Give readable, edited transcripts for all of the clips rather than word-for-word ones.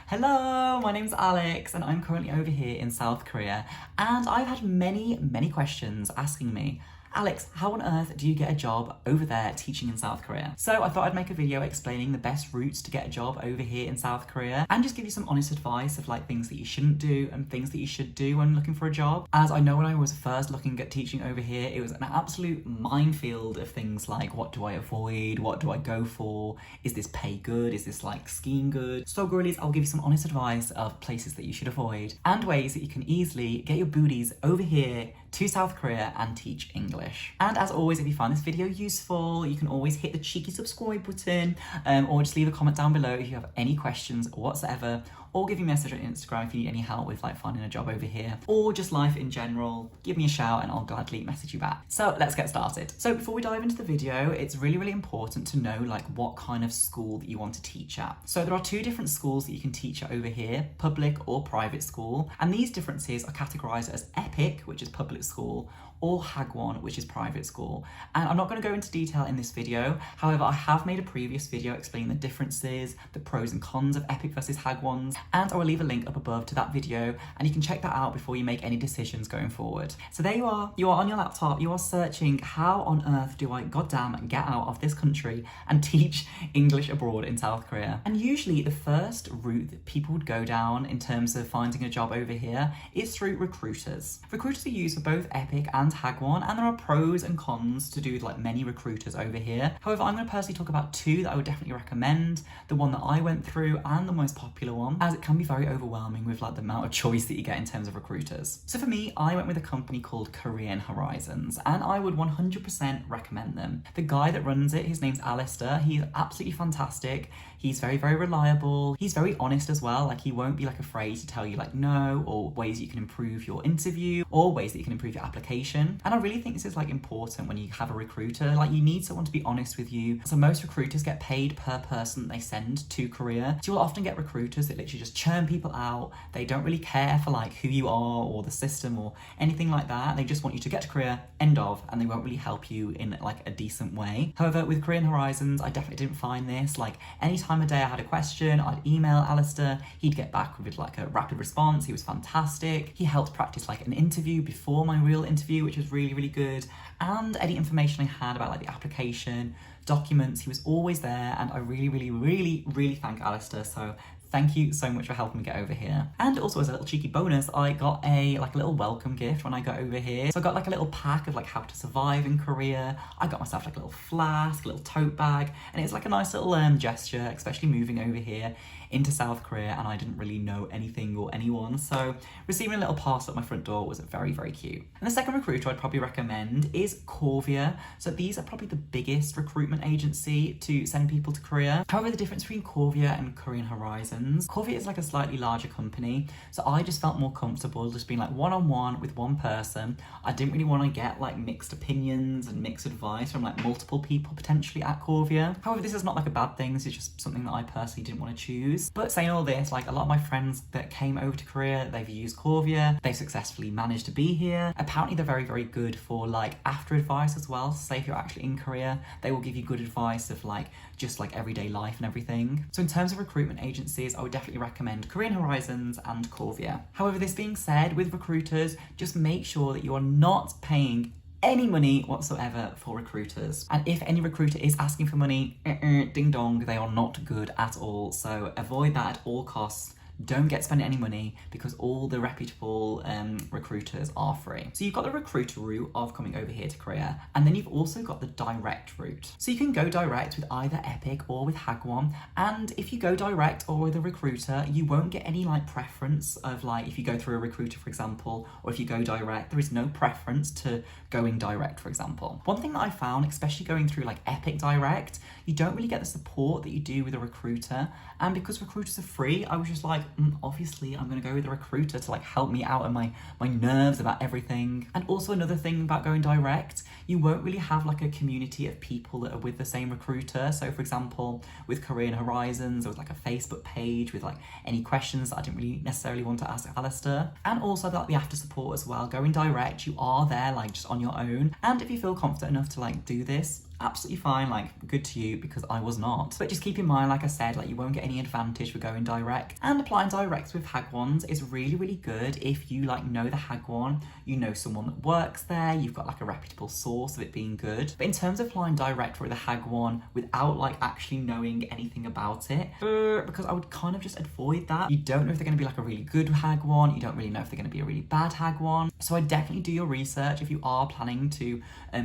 Hello, my name's Alex and I'm currently over here in South Korea, and I've had many questions asking me, Alex, how on earth do you get a job over there teaching in South Korea? So I thought I'd make a video explaining the best routes to get a job over here in South Korea and just give you some honest advice of like things that you shouldn't do and things that you should do when looking for a job. As I know when I was first looking at teaching over here, it was an absolute minefield of things like, what do I avoid? What do I go for? Is this pay good? Is this like scheme good? So girlies, I'll give you some honest advice of places that you should avoid and ways that you can easily get your booties over here to South Korea and teach English. And as always, if you find this video useful, you can always hit the cheeky subscribe button or just leave a comment down below if you have any questions whatsoever, or give me a message on Instagram if you need any help with like finding a job over here or just life in general. Give me a shout and I'll gladly message you back. So let's get started. So before we dive into the video, it's really important to know like what kind of school that you want to teach at. So there are two different schools that you can teach at over here, public or private school, and these differences are categorized as EPIK, which is public school, or Hagwon, which is private school. And I'm not going to go into detail in this video. However, I have made a previous video explaining the differences, the pros and cons of EPIK versus Hagwons, and I will leave a link up above to that video and you can check that out before you make any decisions going forward. So there you are on your laptop, you are searching, how on earth do I goddamn get out of this country and teach English abroad in South Korea? And usually the first route that people would go down in terms of finding a job over here is through recruiters. Recruiters are used for both EPIK and Hagwon, and there are pros and cons to do with like many recruiters over here. However, I'm going to personally talk about two that I would definitely recommend, the one that I went through and the most popular one, as it can be very overwhelming with like the amount of choice that you get in terms of recruiters. So for me, I went with a company called Korean Horizons, and I would 100% recommend them. The guy that runs it, his name's Alistair. He's absolutely fantastic. He's very reliable. He's very honest as well. Like he won't be like afraid to tell you like no, or ways you can improve your interview, or ways that you can improve your application. And I really think this is like important when you have a recruiter. Like you need someone to be honest with you. So most recruiters get paid per person they send to Korea. So you'll often get recruiters that literally just churn people out. They don't really care for like who you are or the system or anything like that. They just want you to get to Korea, end of, and they won't really help you in like a decent way. However, with Korean Horizons, I definitely didn't find this. Like any time of day I had a question, I'd email Alistair. He'd get back with like a rapid response. He was fantastic. He helped practice like an interview before my real interview, which was really good. And any information I had about like the application, documents, he was always there, and I really thank Alistair. So thank you so much for helping me get over here. And also as a little cheeky bonus, I got a little welcome gift when I got over here. So I got like a little pack of like how to survive in Korea. I got myself like a little flask, a little tote bag, and it's like a nice little gesture, especially moving over here into South Korea and I didn't really know anything or anyone. So receiving a little parcel at my front door was very cute. And the second recruiter I'd probably recommend is Korea. So these are probably the biggest recruitment agency to send people to Korea. However, the difference between Korea and Korean Horizons, Korea is like a slightly larger company. So I just felt more comfortable just being like one-on-one with one person. I didn't really want to get like mixed opinions and mixed advice from like multiple people potentially at Korea. However, this is not like a bad thing. This is just something that I personally didn't want to choose. But saying all this, like a lot of my friends that came over to Korea, they've used Korea, they've successfully managed to be here. Apparently they're very good for like after advice as well. Say if you're actually in Korea, they will give you good advice of like just like everyday life and everything. So in terms of recruitment agencies, I would definitely recommend Korean Horizons and Korea. However, this being said, with recruiters, just make sure that you are not paying any money whatsoever for recruiters. And if any recruiter is asking for money, ding dong, they are not good at all. So avoid that at all costs. Don't get spending any money because all the reputable recruiters are free. So you've got the recruiter route of coming over here to Korea, and then you've also got the direct route. So you can go direct with either EPIK or with Hagwon, and if you go direct or with a recruiter, you won't get any like preference of like if you go through a recruiter, for example, or if you go direct, there is no preference to going direct, for example. One thing that I found, especially going through like EPIK direct, you don't really get the support that you do with a recruiter. And because recruiters are free, I was just like, obviously I'm gonna go with a recruiter to like help me out of my nerves about everything. And also another thing about going direct, you won't really have like a community of people that are with the same recruiter. So for example, with Korean Horizons, there was like a Facebook page with like any questions that I didn't really necessarily want to ask Alistair. And also like the after support as well. Going direct, you are there like just on your own. And if you feel confident enough to like do this, absolutely fine, like good to you, because I was not. But just keep in mind, like I said, like you won't get any advantage for going direct, and applying direct with Hagwons is really, really good if you like know the Hagwon, you know someone that works there, you've got like a reputable source of it being good. But in terms of applying direct with a Hagwon without like actually knowing anything about it, because I would kind of just avoid that. You don't know if they're going to be like a really good Hagwon, you don't really know if they're going to be a really bad Hagwon. So I definitely do your research if you are planning to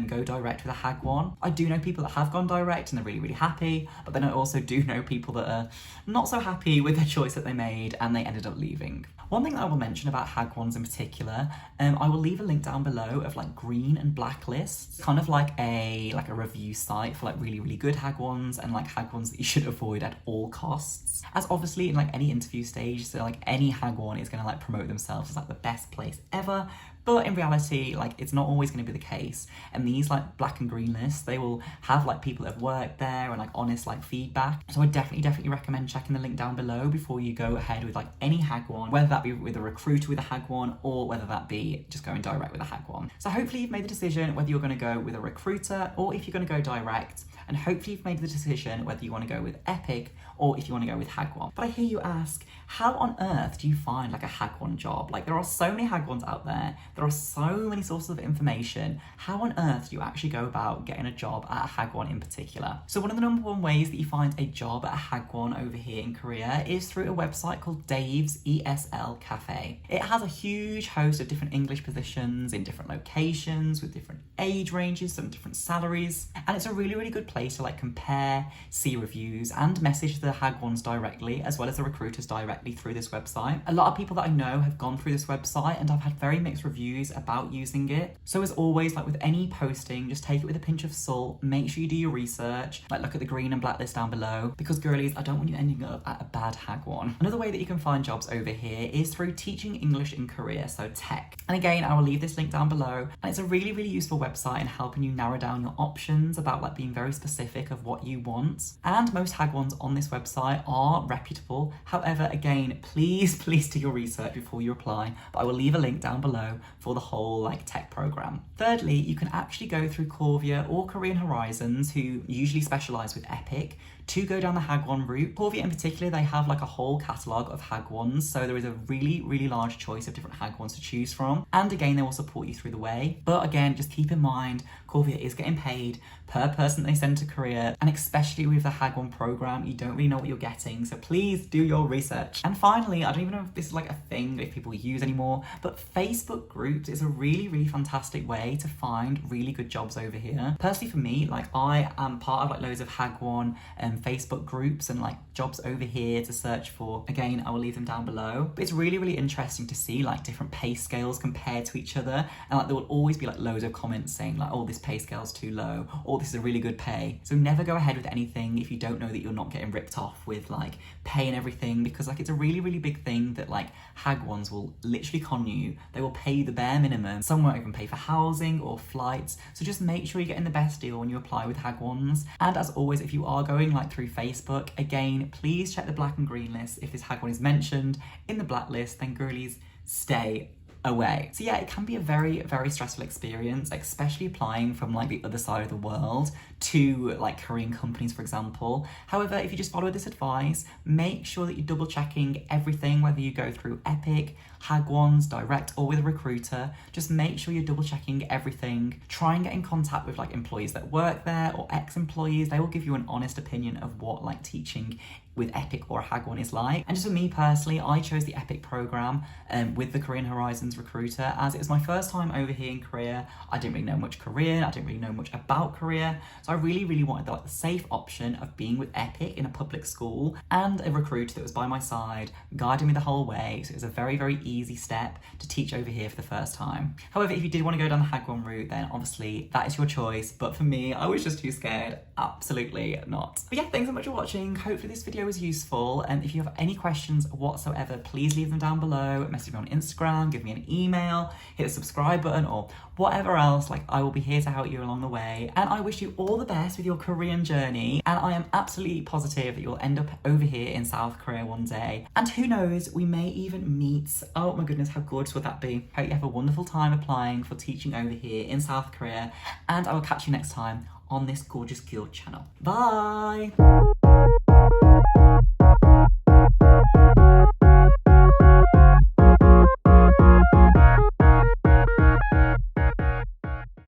go direct with a Hagwon. I do know people that have gone direct and they're really, really happy, but then I also do know people that are not so happy with the choice that they made and they ended up leaving. One thing that I will mention about Hagwons in particular, I will leave a link down below of like green and black lists, kind of like a review site for like really, really good Hagwons and like Hagwons that you should avoid at all costs. As obviously in like any interview stage, so like any Hagwon is going to like promote themselves as like the best place ever. But in reality, like it's not always going to be the case. And these like black and green lists, they will have like people that have worked there and like honest like feedback. So I definitely recommend checking the link down below before you go ahead with like any Hagwon, whether that be with a recruiter with a Hagwon or whether that be just going direct with a Hagwon. So hopefully you've made the decision whether you're going to go with a recruiter or if you're going to go direct. And hopefully you've made the decision whether you want to go with EPIK or if you want to go with Hagwon. But I hear you ask, how on earth do you find like a Hagwon job? Like there are so many Hagwons out there. There are so many sources of information. How on earth do you actually go about getting a job at a Hagwon in particular? So one of the number one ways that you find a job at a Hagwon over here in Korea is through a website called Dave's ESL Cafe. It has a huge host of different English positions in different locations with different age ranges, some different salaries. And it's a really, really good place to like compare, see reviews and message the Hagwons directly as well as the recruiters directly through this website. A lot of people that I know have gone through this website and I've had very mixed reviews about using it. So as always, like with any posting, just take it with a pinch of salt, make sure you do your research, like look at the green and black list down below, because girlies, I don't want you ending up at a bad Hagwon. Another way that you can find jobs over here is through teaching English in Korea, so tech. And again, I will leave this link down below, and it's a really, really useful website in helping you narrow down your options about like being very specific of what you want. And most Hagwons on this website are reputable. However, again, please do your research before you apply, but I will leave a link down below for the whole like tech program. Thirdly, you can actually go through Korea or Korean Horizons, who usually specialize with EPIK, to go down the Hagwon route. Korea in particular, they have like a whole catalogue of Hagwons, so there is a really, really large choice of different Hagwons to choose from. And again, they will support you through the way. But again, just keep in mind, Korea is getting paid per person they send to Korea, and especially with the Hagwon program, you don't really know what you're getting, so please do your research. And finally, I don't even know if this is like a thing that people use anymore, but Facebook groups is a really, really fantastic way to find really good jobs over here. Personally for me, like I am part of like loads of Hagwon and Facebook groups and like jobs over here to search for. Again, I will leave them down below. But it's really, really interesting to see like different pay scales compared to each other, and like there will always be like loads of comments saying like, oh, this pay scale's too low, or this is a really good pay. So never go ahead with anything if you don't know that you're not getting ripped off with like pay and everything, because like it's a really, really big thing that like Hagwons will literally con you. They will pay you the bare minimum. Some won't even pay for housing or flights. So just make sure you're getting the best deal when you apply with Hagwons. And as always, if you are going like through Facebook, again, please check the black and green list. If this Hagwon is mentioned in the black list, then girlies, stay away. So yeah, it can be a very, very stressful experience, especially applying from like the other side of the world to like Korean companies, for example. However, if you just follow this advice, make sure that you're double checking everything, whether you go through EPIK, Hagwons, direct or with a recruiter. Just make sure you're double checking everything. Try and get in contact with like employees that work there or ex-employees. They will give you an honest opinion of what like teaching with EPIK or Hagwon is like. And just for me personally, I chose the EPIK program with the Korean Horizons recruiter, as it was my first time over here in Korea. I didn't really know much Korean, I didn't really know much about Korea, so I really, really wanted the safe option of being with EPIK in a public school and a recruiter that was by my side, guiding me the whole way. So it was a very, very easy step to teach over here for the first time. However, if you did want to go down the Hagwon route, then obviously that is your choice, but for me, I was just too scared. Absolutely not. But yeah, thanks so much for watching. Hopefully this video was useful, and if you have any questions whatsoever, please leave them down below. Message me on Instagram, give me an email, hit the subscribe button, or whatever else. Like, I will be here to help you along the way, and I wish you all the best with your Korean journey, and I am absolutely positive that you'll end up over here in South Korea one day, and who knows, we may even meet. Oh my goodness, how gorgeous would that be? Hope you have a wonderful time applying for teaching over here in South Korea, and I will catch you next time on this Gorgeous Girl channel. Bye!